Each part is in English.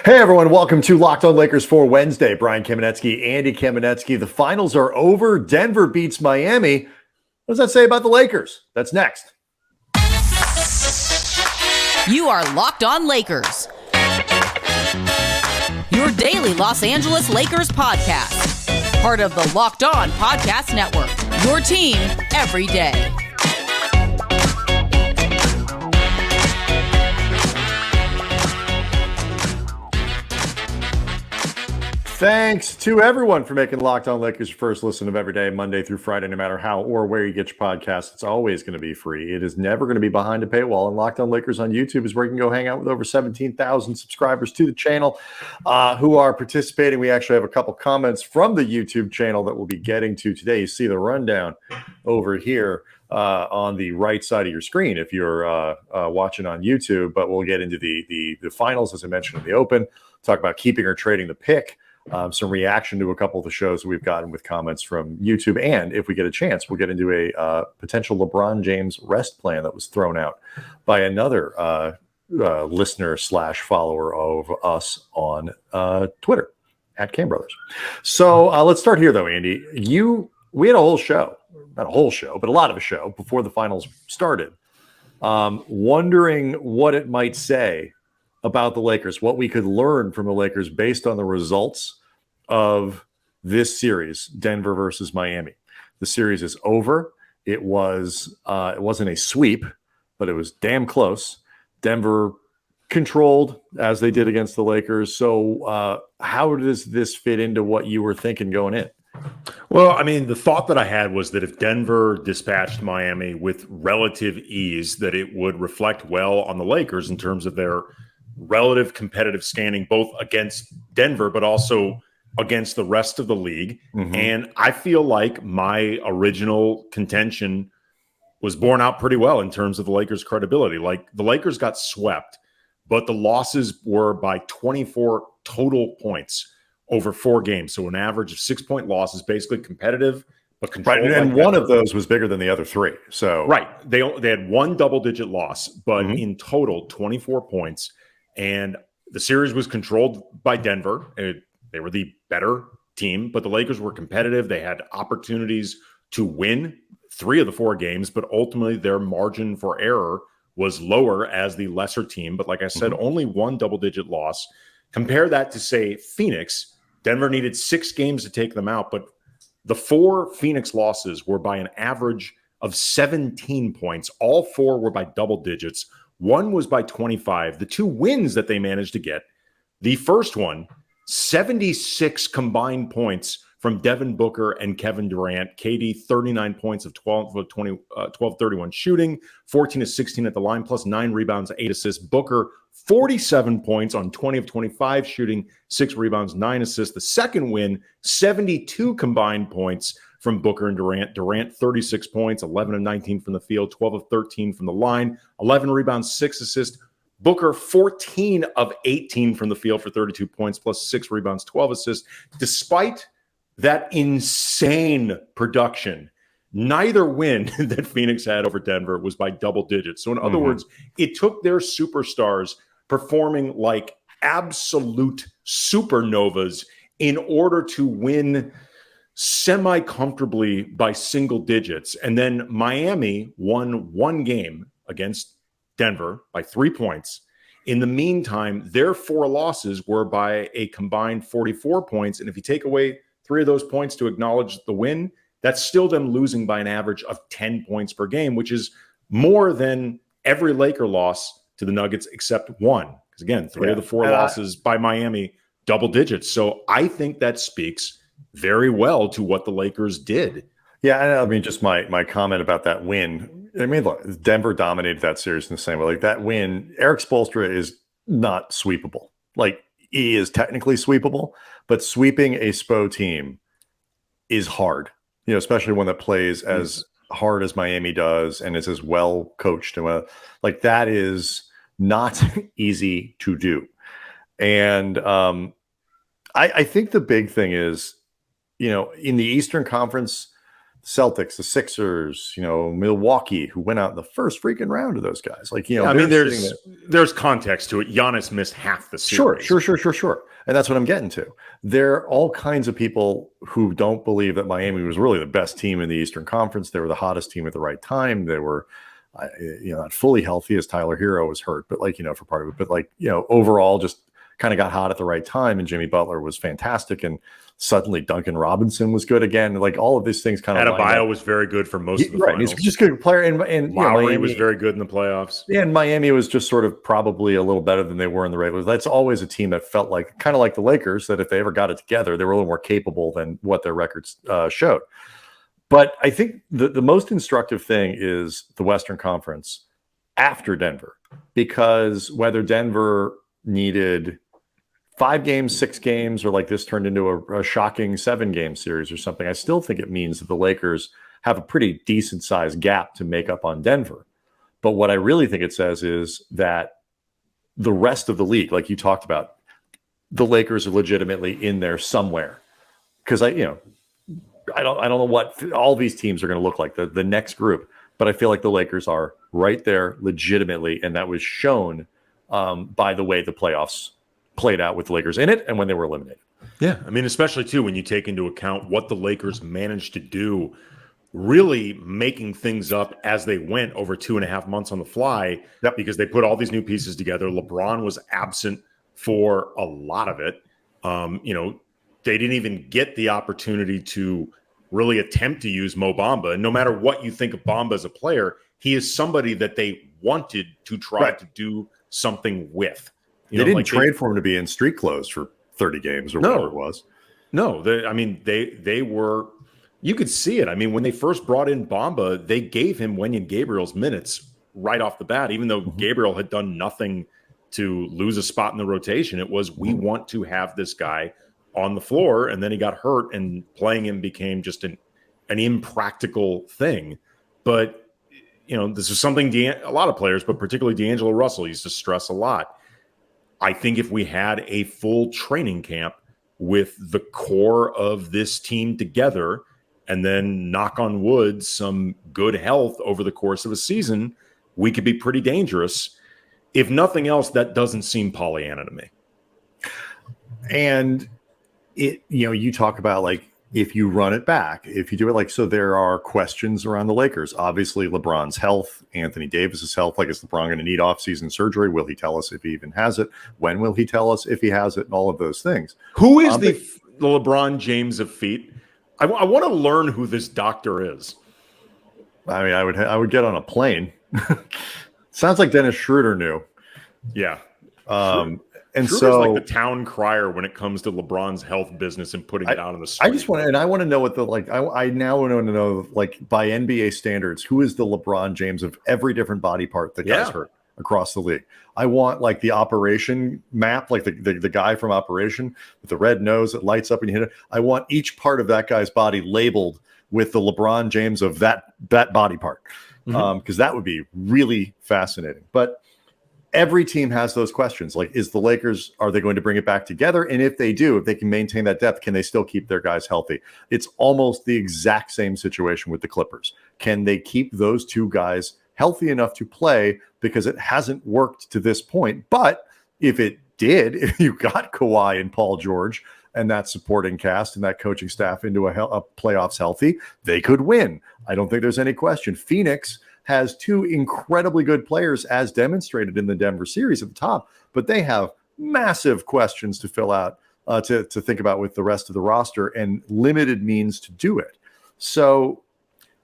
Hey everyone, welcome to Locked On Lakers for Wednesday. Brian Kamenetsky, Andy Kamenetsky. The finals are over. Denver beats Miami. What does that say about the Lakers? That's next. You are Locked On Lakers, your daily Los Angeles Lakers podcast. Part of the Locked On Podcast Network, your team every day. Thanks to everyone for making Locked On Lakers your first listen of every day, Monday through Friday, no matter how or where you get your podcast. It's always going to be free. It is never going to be behind a paywall. And Locked On Lakers on YouTube is where you can go hang out with over 17,000 subscribers to the channel who are participating. We actually have a couple comments from the YouTube channel that we'll be getting to today. You see the rundown over here on the right side of your screen if you're watching on YouTube. But we'll get into the finals, as I mentioned in the open, talk about keeping or trading the pick. Some reaction to a couple of the shows that we've gotten with comments from YouTube. And if we get a chance, we'll get into a potential LeBron James rest plan that was thrown out by another listener / follower of us on Twitter at Cam Brothers. So let's start here, though, Andy. We had a whole show, not a whole show, but a lot of a show before the finals started, wondering what it might say about the Lakers, what we could learn from the Lakers based on the results of this series, Denver versus Miami. The series is over. It wasn't a sweep, but it was damn close. Denver controlled as they did against the Lakers. So how does this fit into what you were thinking going in? Well, I mean, the thought that I had was that if Denver dispatched Miami with relative ease, that it would reflect well on the Lakers in terms of their relative competitive standing, both against Denver, but also against the rest of the league. Mm-hmm. And I feel like my original contention was borne out pretty well in terms of the Lakers' credibility. Like, the Lakers got swept, but the losses were by 24 total points over 4 games. So an average of 6-point losses, basically competitive, but controlled. Right, and one of those was bigger than the other 3. So right, they had one double-digit loss, but in total, 24 points. And the series was controlled by Denver. They were the better team, but the Lakers were competitive. They had opportunities to win 3 of the 4 games, but ultimately their margin for error was lower as the lesser team. But like I said, only one double-digit loss. Compare that to, say, Phoenix. Denver needed 6 games to take them out, but the 4 Phoenix losses were by an average of 17 points. All 4 were by double digits. 1 was by 25. The 2 wins that they managed to get, the first one, 76 combined points from Devin Booker and Kevin Durant. KD, 39 points of 12-31 shooting, 14 of 16 at the line, plus 9 rebounds, 8 assists. Booker, 47 points on 20 of 25 shooting, 6 rebounds, 9 assists. The second win, 72 combined points from Booker and Durant. Durant, 36 points, 11 of 19 from the field, 12 of 13 from the line, 11 rebounds, 6 assists. Booker, 14 of 18 from the field for 32 points, plus 6 rebounds, 12 assists. Despite that insane production, neither win that Phoenix had over Denver was by double digits. So in other words, it took their superstars performing like absolute supernovas in order to win semi-comfortably by single digits. And then Miami won 1 game against Denver by 3 points. In the meantime, their 4 losses were by a combined 44 points. And if you take away 3 of those points to acknowledge the win, that's still them losing by an average of 10 points per game, which is more than every Laker loss to the Nuggets except 1. Because again, 3 of the 4 losses by Miami, double digits. So I think that speaks very well to what the Lakers did. Yeah, I mean, just my comment about that win. I mean, look, Denver dominated that series in the same way. Like, that win, Eric Spoelstra is not sweepable. Like, he is technically sweepable, but sweeping a SPO team is hard. You know, especially one that plays as hard as Miami does and is as well coached. And like, that is not easy to do. And I think the big thing is, you know, in the Eastern Conference, Celtics, the Sixers, Milwaukee, who went out in the first freaking round of those guys. Like, I mean, there's context to it. Giannis missed half the series. Sure. And that's what I'm getting to. There are all kinds of people who don't believe that Miami was really the best team in the Eastern Conference. They were the hottest team at the right time. They were, not fully healthy as Tyler Hero was hurt, but for part of it, but overall just kind of got hot at the right time. And Jimmy Butler was fantastic. And suddenly Duncan Robinson was good again. Like all of these things kind of Adebayo was very good for most of the finals. He's just a good player. And Lowry Miami was very good in the playoffs. Yeah, and Miami was just sort of probably a little better than they were in the regular. That's always a team that felt like kind of like the Lakers, that if they ever got it together, they were a little more capable than what their records showed. But I think the most instructive thing is the Western Conference after Denver, because whether Denver needed 5 games, 6 games, or like this turned into a shocking 7-game series or something, I still think it means that the Lakers have a pretty decent sized gap to make up on Denver. But what I really think it says is that the rest of the league, like you talked about, the Lakers are legitimately in there somewhere. Because I don't know what all these teams are going to look like, the next group, but I feel like the Lakers are right there legitimately, and that was shown by the way the playoffs played out with the Lakers in it and when they were eliminated. Yeah, I mean, especially too when you take into account what the Lakers managed to do, really making things up as they went over 2.5 months on the fly. Yep. Because they put all these new pieces together. LeBron was absent for a lot of it. They didn't even get the opportunity to really attempt to use Mo Bamba. And no matter what you think of Bamba as a player, he is somebody that they wanted to try to do something with. They didn't trade for him to be in street clothes for 30 games or whatever it was. No, they were. You could see it. I mean, when they first brought in Bamba, they gave him Wenyen Gabriel's minutes right off the bat, even though Gabriel had done nothing to lose a spot in the rotation. It was, we want to have this guy on the floor, and then he got hurt, and playing him became just an impractical thing. But this is something a lot of players, but particularly DAngelo Russell, used to stress a lot. I think if we had a full training camp with the core of this team together, and then knock on wood, some good health over the course of a season, we could be pretty dangerous. If nothing else, that doesn't seem Pollyanna to me. And you talk about like, if you run it back, if you do it so there are questions around the Lakers. Obviously, LeBron's health, Anthony Davis's health. Like, is LeBron going to need offseason surgery? Will he tell us if he even has it? When will he tell us if he has it? And all of those things. Who is the LeBron James of feet? I want to learn who this doctor is. I mean, I would get on a plane. Sounds like Dennis Schroeder knew. Yeah. And Schroeder's so, like the town crier when it comes to LeBron's health business and putting it out on the street. I just want to, and I want to know what I now want to know, by NBA standards, who is the LeBron James of every different body part that gets hurt across the league. I want the operation map, like the guy from Operation with the red nose that lights up and you hit it. I want each part of that guy's body labeled with the LeBron James of that body part, because that would be really fascinating. But every team has those questions. Like, is the Lakers, are they going to bring it back together? And if they do, if they can maintain that depth, can they still keep their guys healthy? It's almost the exact same situation with the Clippers. Can they keep those two guys healthy enough to play? Because it hasn't worked to this point. But if it did, if you got Kawhi and Paul George and that supporting cast and that coaching staff into a playoffs healthy, they could win. I don't think there's any question. Phoenix has 2 incredibly good players, as demonstrated in the Denver series at the top, but they have massive questions to fill out, to think about with the rest of the roster, and limited means to do it. So,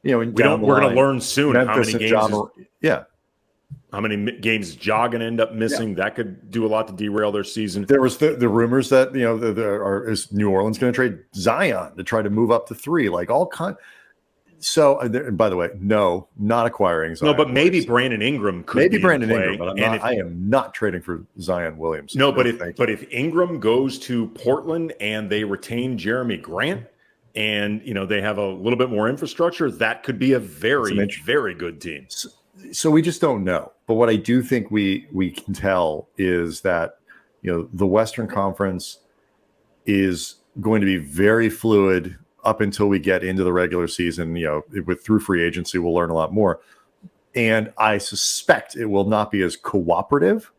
we're going to learn soon Memphis how many games Ja going to end up missing. Yeah. That could do a lot to derail their season. There was the rumors that is New Orleans going to trade Zion to try to move up to 3, like all kind. So, and by the way, no, not acquiring Zion. No, but maybe Brandon Ingram could. Maybe Brandon Ingram, but I am not trading for Zion Williams. No, but if Ingram goes to Portland and they retain Jeremy Grant, and they have a little bit more infrastructure, that could be a very, very good team. So we just don't know. But what I do think we can tell is that the Western Conference is going to be very fluid up until we get into the regular season. Through free agency, we'll learn a lot more. And I suspect it will not be as cooperative,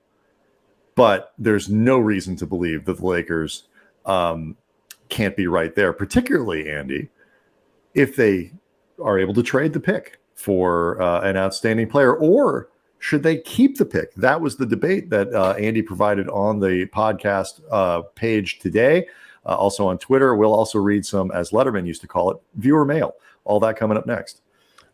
but there's no reason to believe that the Lakers can't be right there, particularly, Andy, if they are able to trade the pick for an outstanding player, or should they keep the pick? That was the debate that Andy provided on the podcast page today, also on Twitter. We'll also read some, as Letterman used to call it, viewer mail. All that coming up next.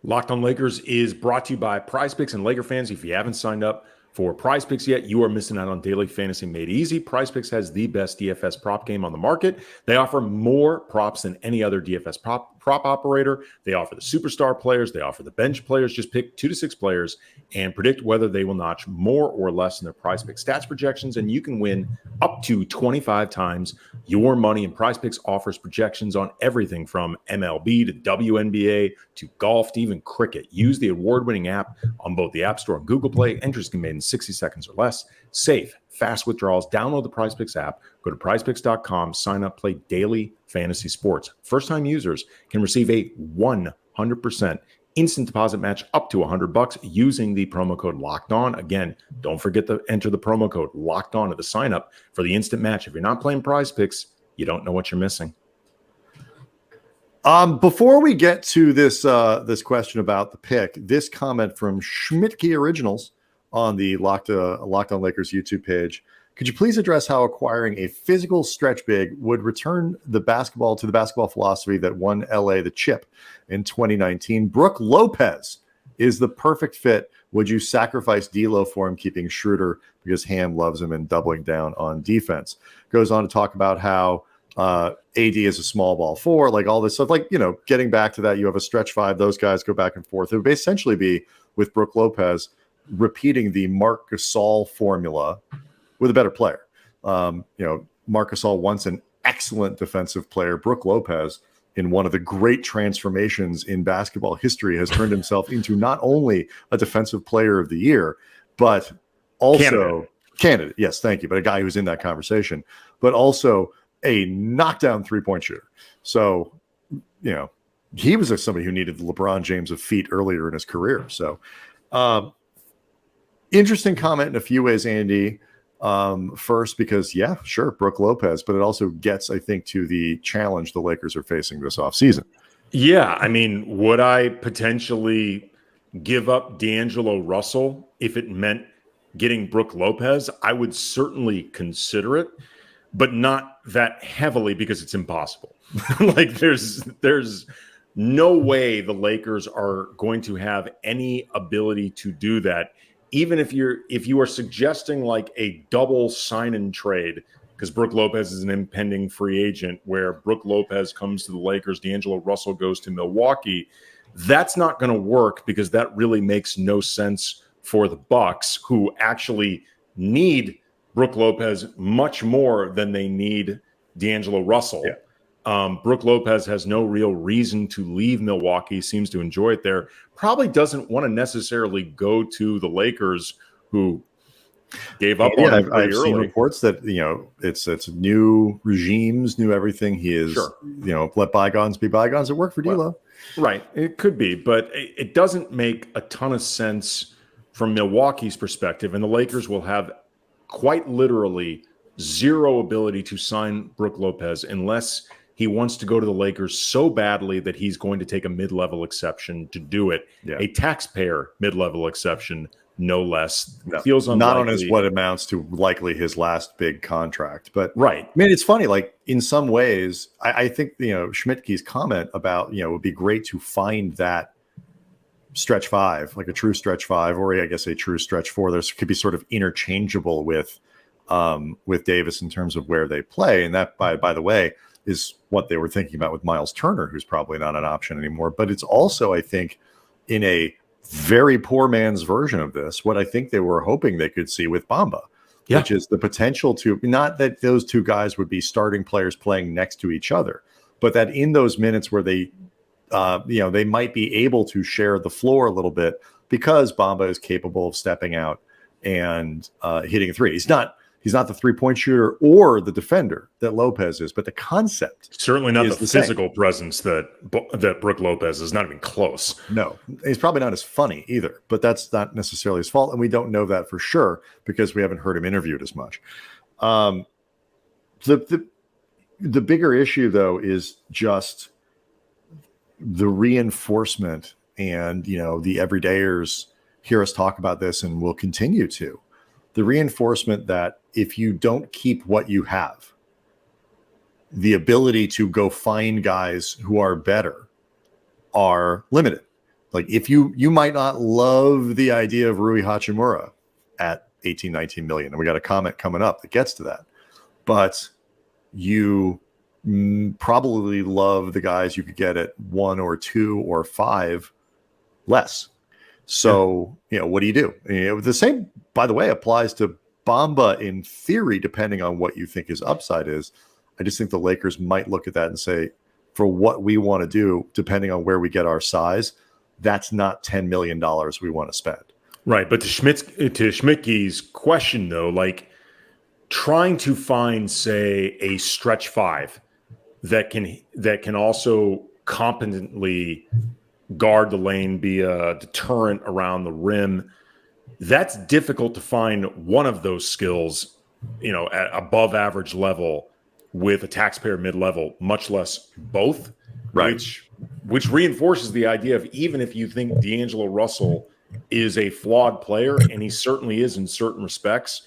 Locked on Lakers is brought to you by PrizePicks, and Laker fans, if you haven't signed up for PrizePicks yet, you are missing out on daily fantasy made easy. PrizePicks has the best DFS prop game on the market. They offer more props than any other DFS prop operator. They offer the superstar players. They offer the bench players. Just pick 2 to 6 players and predict whether they will notch more or less in their PrizePicks stats projections, and you can win up to 25 times your money. And PrizePicks offers projections on everything from MLB to WNBA to golf to even cricket. Use the award-winning app on both the App Store and Google Play. Entries can be made in 60 seconds or less. Safe, fast withdrawals. Download the PrizePicks app. Go to prizepicks.com. Sign up. Play daily fantasy sports. First-time users can receive a 100% instant deposit match up to $100 using the promo code Locked On. Again, don't forget to enter the promo code Locked On at the sign up for the instant match. If you're not playing PrizePicks, you don't know what you're missing. Before we get to this question about the pick, this comment from Schmidtke Originals on the Locked On Lakers YouTube page. Could you please address how acquiring a physical stretch big would return the basketball to the basketball philosophy that won LA the chip in 2019? Brook Lopez is the perfect fit. Would you sacrifice D'Lo for him, keeping Schroeder because Ham loves him and doubling down on defense? Goes on to talk about how AD is a small ball 4, like all this stuff, like, getting back to that, you have a stretch 5, those guys go back and forth. It would essentially be with Brook Lopez repeating the Marc Gasol formula with a better player. Marc Gasol, once an excellent defensive player, Brook Lopez, in one of the great transformations in basketball history, has turned himself into not only a defensive player of the year, but also candidate. Yes, thank you. But a guy who's in that conversation, but also a knockdown 3-point shooter. So, he was somebody who needed the LeBron James of feet earlier in his career. So, interesting comment in a few ways, Andy. First, because Brook Lopez, but it also gets, I think, to the challenge the Lakers are facing this offseason. Yeah, I mean, would I potentially give up DAngelo Russell if it meant getting Brook Lopez? I would certainly consider it, but not that heavily because it's impossible. Like there's no way the Lakers are going to have any ability to do that. Even if you are suggesting like a double sign and trade, because Brook Lopez is an impending free agent, where Brook Lopez comes to the Lakers, DAngelo Russell goes to Milwaukee, that's not going to work because that really makes no sense for the Bucks, who actually need Brook Lopez much more than they need DAngelo Russell. Yeah. Brook Lopez has no real reason to leave Milwaukee, seems to enjoy it there. Probably doesn't want to necessarily go to the Lakers, who gave up on him pretty early. Seen reports that, it's new regimes, new everything. He is, let bygones be bygones. It worked for D'Lo. Right. It could be, but it doesn't make a ton of sense from Milwaukee's perspective. And the Lakers will have quite literally zero ability to sign Brook Lopez unless he wants to go to the Lakers so badly that he's going to take a mid-level exception to do it. Yeah. A taxpayer mid-level exception, no less. No, feels unlikely. Not on his what amounts to likely his last big contract. But right. I mean, it's funny, like in some ways, I think, Schmidtke's comment about, it would be great to find that stretch 5, like a true stretch 5, or I guess a true stretch 4. There could be sort of interchangeable with Davis in terms of where they play. And that, by the way, is what they were thinking about with Miles Turner, who's probably not an option anymore. But it's also, I think, in a very poor man's version of this, what I think they were hoping they could see with Bamba, which is the potential to, not that those two guys would be starting players playing next to each other, but that in those minutes where they, they might be able to share the floor a little bit because Bamba is capable of stepping out and hitting a 3. He's not He's not the 3-point shooter or the defender that Lopez is, but the concept. Certainly not the physical same. presence that Brook Lopez is. Not even close. No, he's probably not as funny either, but that's not necessarily his fault. And we don't know that for sure because we haven't heard him interviewed as much. The bigger issue, though, is just the reinforcement, and the everydayers hear us talk about this and will continue to. The reinforcement that if you don't keep what you have, the ability to go find guys who are better are limited. Like if you might not love the idea of Rui Hachimura at 18, 19 million, and we got a comment coming up that gets to that, but you probably love the guys you could get at 1 or 2 or 5 less. So, what do you do? The same, by the way, applies to Bamba in theory, depending on what you think his upside is. I just think the Lakers might look at that and say, for what we want to do, depending on where we get our size, that's not $10 million we want to spend. Right. But to Schmidtke's question, though, like trying to find, say, a stretch 5 that can also competently guard the lane, be a deterrent around the rim. That's difficult to find one of those skills, at above average level with a taxpayer mid-level, much less both, right? Which reinforces the idea of even if you think DAngelo Russell is a flawed player, and he certainly is in certain respects,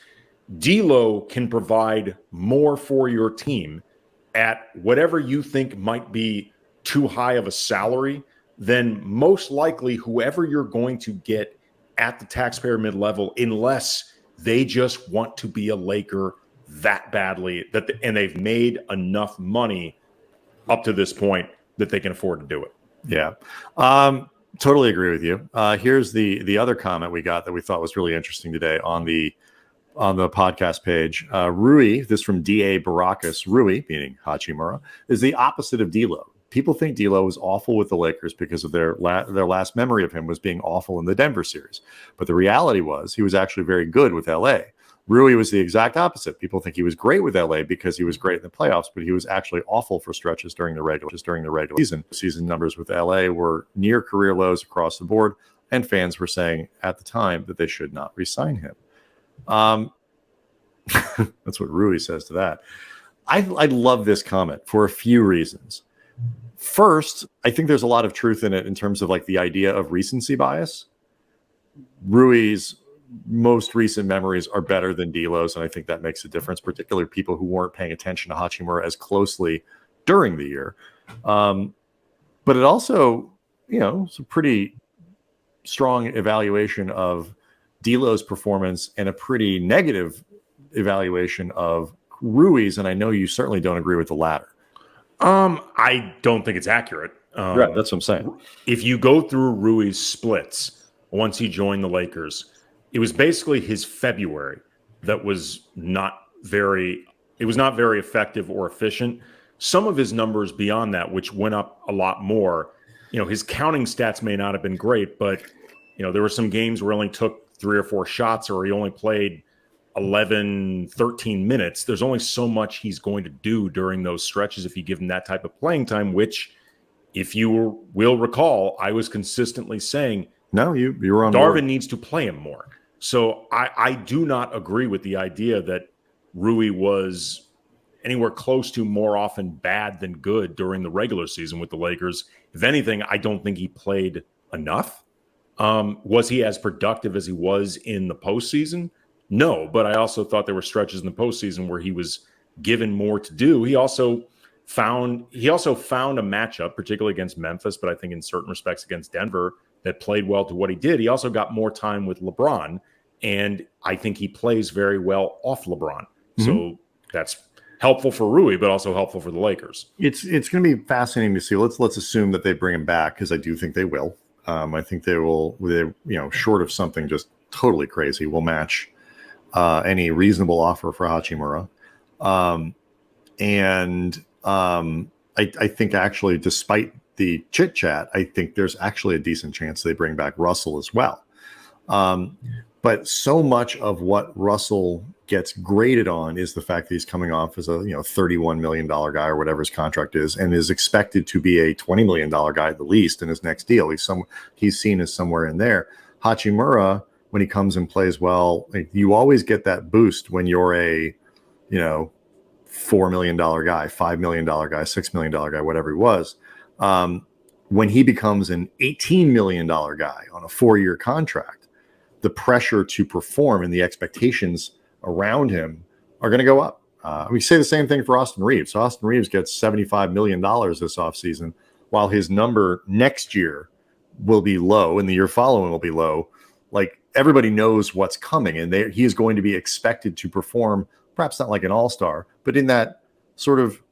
D'Lo can provide more for your team at whatever you think might be too high of a salary than most likely whoever you're going to get at the taxpayer mid-level, unless they just want to be a Laker that badly and they've made enough money up to this point that they can afford to do it. Yeah. Totally agree with you. Here's the other comment we got that we thought was really interesting today on the podcast page. Rui, this from D.A. Baracus, Rui, meaning Hachimura, is the opposite of D'Lo. People think D'Lo was awful with the Lakers because of their last memory of him was being awful in the Denver series. But the reality was he was actually very good with L.A. Rui was the exact opposite. People think he was great with L.A. because he was great in the playoffs, but he was actually awful for stretches during the regular season. Season numbers with L.A. were near career lows across the board, and fans were saying at the time that they should not re-sign him. That's what Rui says to that. I love this comment for a few reasons. First, I think there's a lot of truth in it in terms of like the idea of recency bias. Rui's most recent memories are better than D'Lo's, and I think that makes a difference, particularly people who weren't paying attention to Hachimura as closely during the year. But it also, it's a pretty strong evaluation of D'Lo's performance and a pretty negative evaluation of Rui's, and I know you certainly don't agree with the latter. I don't think it's accurate. Right, that's what I'm saying. If you go through Rui's splits once he joined the Lakers, it was basically his February that was not very effective or efficient. Some of his numbers beyond that, which went up a lot more, his counting stats may not have been great, but there were some games where he only took 3 or 4 shots, or he only played 11, 13 minutes. There's only so much he's going to do during those stretches if you give him that type of playing time, which, if you will recall, I was consistently saying, no, you were on Darvin board. Needs to play him more. So I do not agree with the idea that Rui was anywhere close to more often bad than good during the regular season with the Lakers. If anything, I don't think he played enough. Was he as productive as he was in the postseason? No, but I also thought there were stretches in the postseason where he was given more to do. He also found a matchup, particularly against Memphis, but I think in certain respects against Denver, that played well to what he did. He also got more time with LeBron, and I think he plays very well off LeBron. Mm-hmm. So that's helpful for Rui, but also helpful for the Lakers. It's going to be fascinating to see. Let's assume that they bring him back, because I do think they will. I think they will. Short of something just totally crazy, will match any reasonable offer for Hachimura. I think actually, despite the chit chat, I think there's actually a decent chance they bring back Russell as well. But so much of what Russell gets graded on is the fact that he's coming off as a $31 million guy or whatever his contract is, and is expected to be a $20 million guy at the least in his next deal. He's seen as somewhere in there. Hachimura, when he comes and plays well, you always get that boost when you're a $4 million guy, $5 million guy, $6 million guy, whatever he was. When he becomes an $18 million guy on a 4-year contract, the pressure to perform and the expectations around him are going to go up. We say the same thing for Austin Reeves. Austin Reeves gets $75 million this offseason, while his number next year will be low and the year following will be low. Like, everybody knows what's coming, and he is going to be expected to perform, perhaps not like an all-star, but in that sort of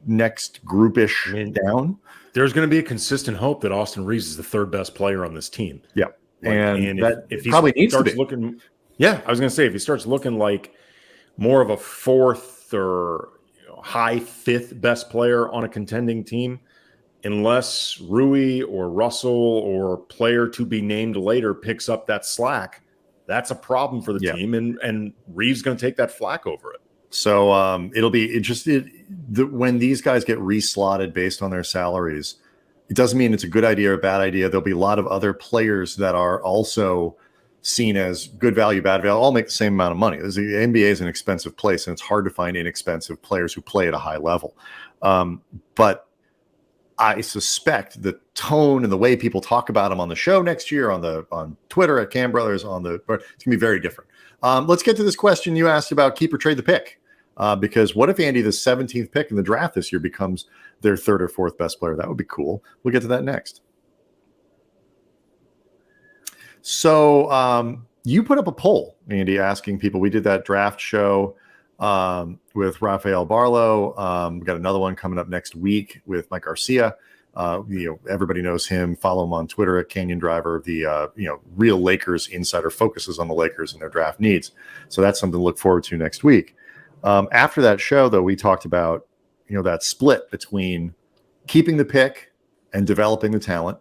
next groupish down. There's going to be a consistent hope that Austin Reeves is the third best player on this team. Yeah. And if he probably needs to be. looking, I was going to say, if he starts looking like more of a fourth or high fifth best player on a contending team, unless Rui or Russell or player to be named later picks up that slack, that's a problem for the team. And Reeves is going to take that flack over it. So it'll be interesting when these guys get reslotted based on their salaries. It doesn't mean it's a good idea or a bad idea. There'll be a lot of other players that are also seen as good value, bad value, all make the same amount of money. The NBA is an expensive place, and it's hard to find inexpensive players who play at a high level. But I suspect the tone and the way people talk about him on the show next year, on Twitter at Cam Brothers, it's going to be very different. Let's get to this question you asked about keep or trade the pick. Because what if Andy, the 17th pick in the draft this year, becomes their third or fourth best player? That would be cool. We'll get to that next. So you put up a poll, Andy, asking people. We did that draft show with Rafael Barlow. We got another one coming up next week with Mike Garcia. Everybody knows him. Follow him on Twitter at Canyon Driver. The real Lakers insider focuses on the Lakers and their draft needs. So that's something to look forward to next week. After that show, though, we talked about that split between keeping the pick and developing the talent,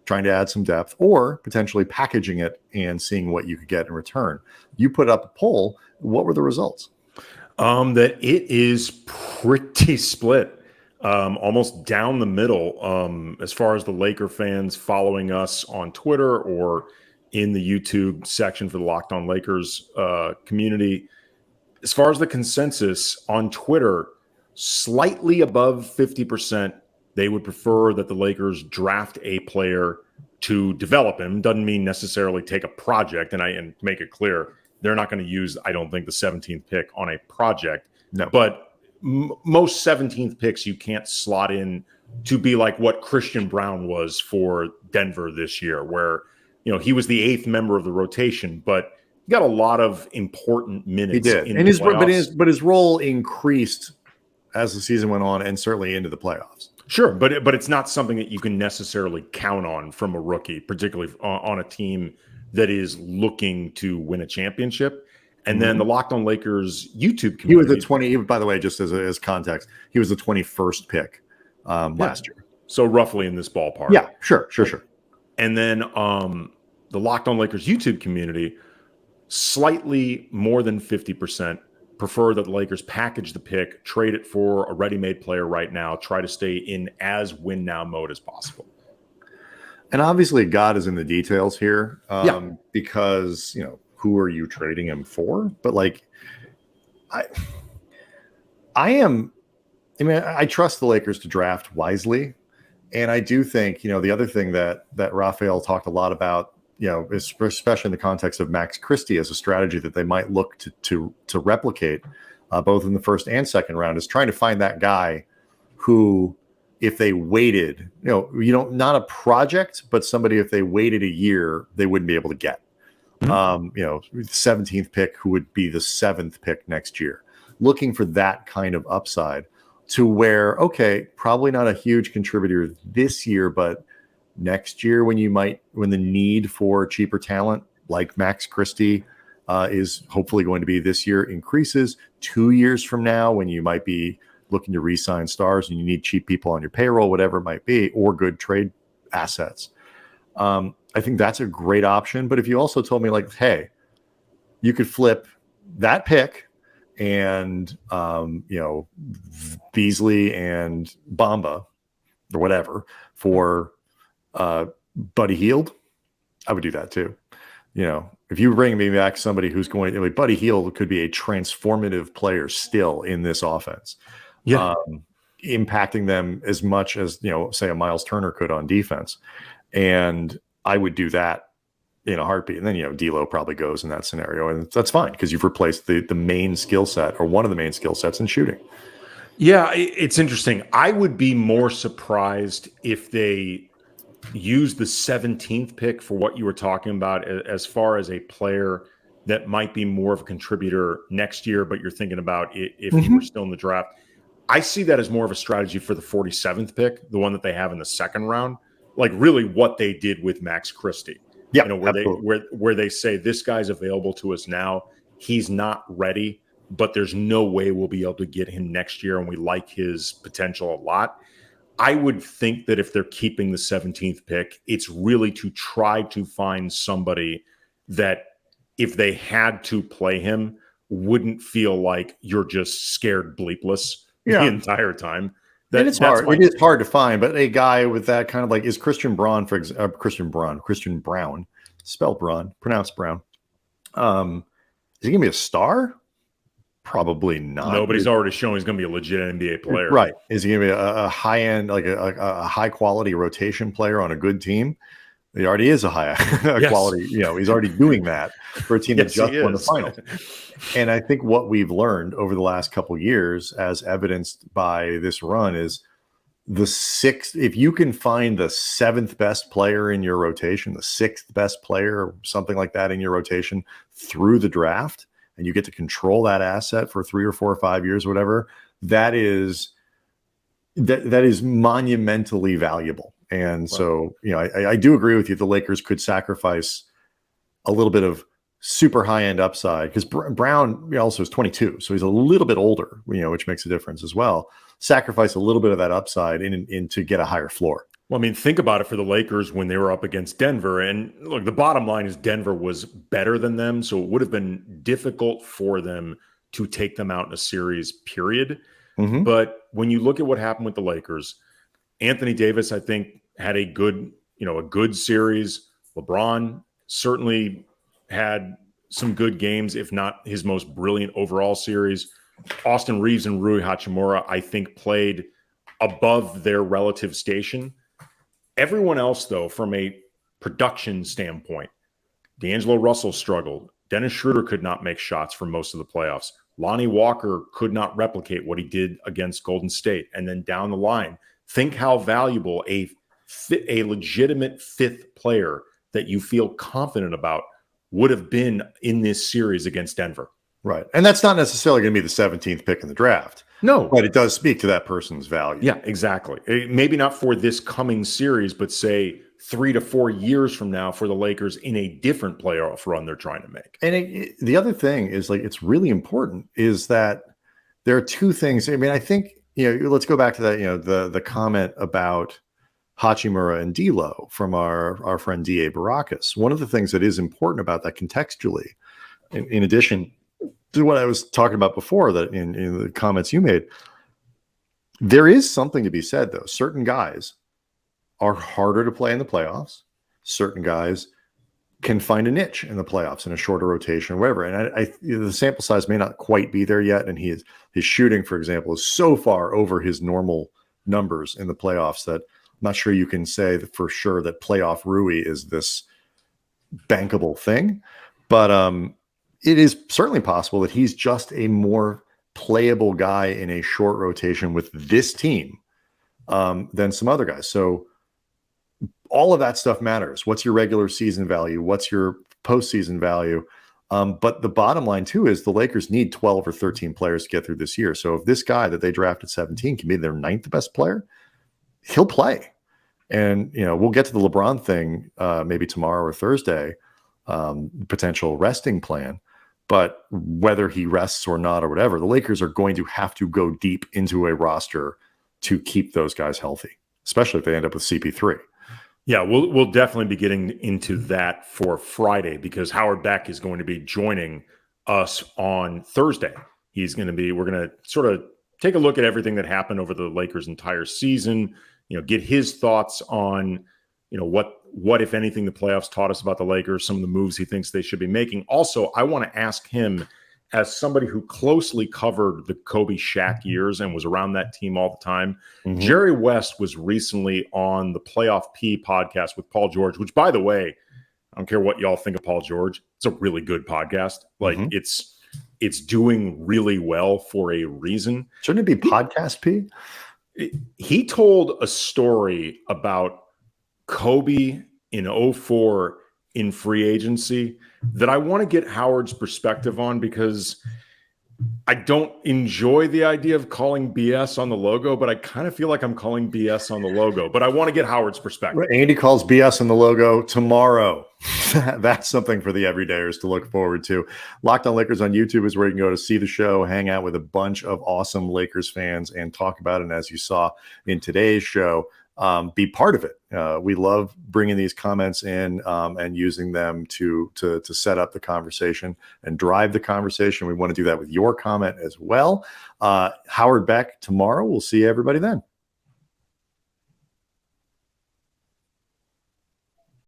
trying to add some depth, or potentially packaging it and seeing what you could get in return. You put up a poll. What were the results? That it is pretty split. Almost down the middle as far as the Laker fans following us on Twitter or in the YouTube section for the Locked On Lakers community. As far as the consensus on Twitter, slightly above 50%, they would prefer that the Lakers draft a player to develop him. Doesn't mean necessarily take a project, and make it clear, they're not going to use, I don't think, the 17th pick on a project. No. But most 17th picks you can't slot in to be like what Christian Brown was for Denver this year, where he was the 8th member of the rotation, but he got a lot of important minutes. He did, and his role increased as the season went on, and certainly into the playoffs. Sure, but it's not something that you can necessarily count on from a rookie, particularly on a team that is looking to win a championship. And then the Locked On Lakers YouTube community. He was the 20. By the way, just as context, he was the 21st pick last year. So roughly in this ballpark. Yeah, sure. And then the Locked On Lakers YouTube community, slightly more than 50% prefer that the Lakers package the pick, trade it for a ready-made player right now, try to stay in as win-now mode as possible. And obviously God is in the details here because, who are you trading him for? But I trust the Lakers to draft wisely. And I do think, the other thing that Rafael talked a lot about, especially in the context of Max Christie as a strategy that they might look to replicate both in the first and second round, is trying to find that guy who, if they waited, not a project, but somebody, if they waited a year, they wouldn't be able to get. 17th pick, who would be the 7th pick next year, looking for that kind of upside to where, okay, probably not a huge contributor this year, but next year when the need for cheaper talent like Max Christie is hopefully going to be this year increases. 2 years from now, when you might be looking to re-sign stars and you need cheap people on your payroll, whatever it might be, or good trade assets. I think that's a great option. But if you also told me hey, you could flip that pick and Beasley and Bamba or whatever for Buddy Hield. I would do that too. If you bring me back somebody who's going, like Buddy Hield could be a transformative player still in this offense, impacting them as much as say a Miles Turner could on defense, and I would do that in a heartbeat. And then D'Lo probably goes in that scenario, and that's fine because you've replaced the main skill set or one of the main skill sets in shooting. Yeah, it's interesting. I would be more surprised if they use the 17th pick for what you were talking about as far as a player that might be more of a contributor next year, but you're thinking about if he were still in the draft. I see that as more of a strategy for the 47th pick, the one that they have in the second round, like really what they did with Max Christie. Yeah, where they say this guy's available to us now. He's not ready, but there's no way we'll be able to get him next year, and we like his potential a lot. I would think that if they're keeping the 17th pick, it's really to try to find somebody that if they had to play him wouldn't feel like you're just scared bleepless the entire time. And it's hard. It is hard to find, but a guy with that kind of like is Christian Brown, Christian Brown, spelled Braun, pronounced Brown. Is he gonna be a star? Probably not. Nobody's already shown he's gonna be a legit NBA player, right? Is he gonna be a high end, like a high quality rotation player on a good team? He already is a high quality. He's already doing that for a team that just won the final. And I think what we've learned over the last couple of years, as evidenced by this run, is the sixth. If you can find the seventh best player in your rotation, the sixth best player, or something like that in your rotation through the draft, and you get to control that asset for 3 or 4 or 5 years, or whatever, that is monumentally valuable. And so, I do agree with you. The Lakers could sacrifice a little bit of super high-end upside because Brown also is 22, so he's a little bit older, which makes a difference as well. Sacrifice a little bit of that upside in to get a higher floor. Well, I mean, think about it for the Lakers when they were up against Denver. And look, the bottom line is Denver was better than them, so it would have been difficult for them to take them out in a series, period. Mm-hmm. But when you look at what happened with the Lakers, Anthony Davis, I think, had a good series. LeBron certainly had some good games, if not his most brilliant overall series. Austin Reeves and Rui Hachimura, I think, played above their relative station. Everyone else, though, from a production standpoint, DAngelo Russell struggled. Dennis Schroeder could not make shots for most of the playoffs. Lonnie Walker could not replicate what he did against Golden State. And then down the line, think how valuable a legitimate fifth player that you feel confident about would have been in this series against Denver. Right. And that's not necessarily going to be the 17th pick in the draft. No. But it does speak to that person's value. Yeah, exactly. Maybe not for this coming series, but say 3 to 4 years from now for the Lakers in a different playoff run they're trying to make. And the other thing is, like, it's really important is that there are two things. I mean, I think, let's go back to that, the comment about Hachimura and D'Lo from our friend D.A. Baracus. One of the things that is important about that contextually, in addition to what I was talking about before, that in the comments you made, there is something to be said, though. Certain guys are harder to play in the playoffs. Certain guys can find a niche in the playoffs in a shorter rotation or whatever. And the sample size may not quite be there yet. And his shooting, for example, is so far over his normal numbers in the playoffs that I'm not sure you can say that for sure that playoff Rui is this bankable thing. But it is certainly possible that he's just a more playable guy in a short rotation with this team than some other guys. So all of that stuff matters. What's your regular season value? What's your postseason value? But the bottom line, too, is the Lakers need 12 or 13 players to get through this year. So if this guy that they drafted 17 can be their 9th best player, he'll play. And, we'll get to the LeBron thing maybe tomorrow or Thursday, potential resting plan. But whether he rests or not or whatever, the Lakers are going to have to go deep into a roster to keep those guys healthy, especially if they end up with CP3. Yeah, we'll definitely be getting into that for Friday because Howard Beck is going to be joining us on Thursday. We're going to sort of take a look at everything that happened over the Lakers' entire season, get his thoughts on, what if anything the playoffs taught us about the Lakers, some of the moves he thinks they should be making. Also, I want to ask him, as somebody who closely covered the Kobe Shaq years and was around that team all the time, Jerry West was recently on the Playoff P podcast with Paul George, which, by the way, I don't care what y'all think of Paul George. It's a really good podcast. Like it's doing really well for a reason. Shouldn't it be Podcast P? He told a story about Kobe in 2004 in free agency that I want to get Howard's perspective on, because I don't enjoy the idea of calling BS on the logo, but I kind of feel like I'm calling BS on the logo. But I want to get Howard's perspective. Andy calls BS on the logo tomorrow. That's something for the everydayers to look forward to. Locked On Lakers on YouTube is where you can go to see the show, hang out with a bunch of awesome Lakers fans, and talk about it. And as you saw in today's show, be part of it. We love bringing these comments in and using them to set up the conversation and drive the conversation. We want to do that with your comment as well. Howard Beck tomorrow. We'll see everybody then.